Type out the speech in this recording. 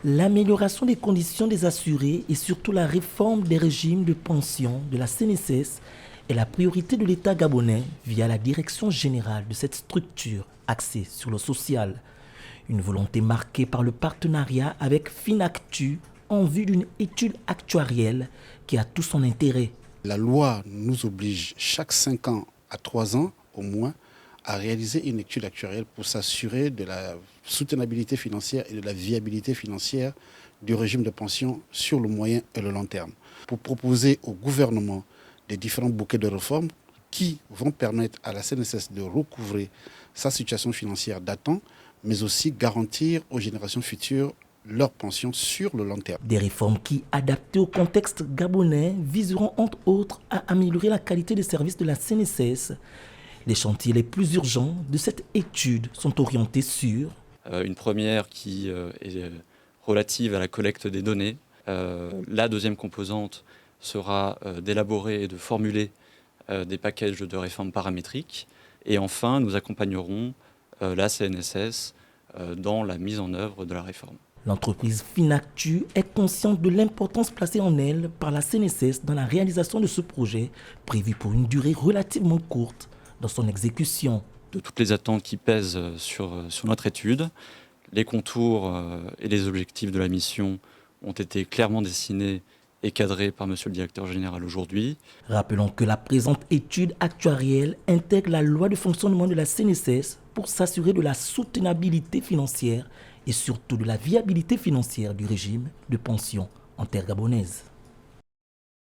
L'amélioration des conditions des assurés et surtout la réforme des régimes de pension de la CNSS est la priorité de l'État gabonais via la direction générale de cette structure axée sur le social. Une volonté marquée par le partenariat avec Finactu en vue d'une étude actuarielle qui a tout son intérêt. La loi nous oblige chaque 5 ans à 3 ans au moins à réaliser une étude actuarielle pour s'assurer de la soutenabilité financière et de la viabilité financière du régime de pension sur le moyen et le long terme. Pour proposer au gouvernement des différents bouquets de réformes qui vont permettre à la CNSS de recouvrer sa situation financière datant, mais aussi garantir aux générations futures leur pension sur le long terme. Des réformes qui, adaptées au contexte gabonais, viseront entre autres à améliorer la qualité des services de la CNSS. Les chantiers les plus urgents de cette étude sont orientés sur une première qui est relative à la collecte des données. La deuxième composante sera d'élaborer et de formuler des packages de réformes paramétriques. Et enfin, nous accompagnerons la CNSS dans la mise en œuvre de la réforme. L'entreprise Finactu est consciente de l'importance placée en elle par la CNSS dans la réalisation de ce projet, prévu pour une durée relativement courte dans son exécution. De toutes les attentes qui pèsent sur notre étude, les contours et les objectifs de la mission ont été clairement dessinés et cadrés par Monsieur le Directeur Général aujourd'hui. Rappelons que la présente étude actuarielle intègre la loi de fonctionnement de la CNSS pour s'assurer de la soutenabilité financière et surtout de la viabilité financière du régime de pension en terre gabonaise.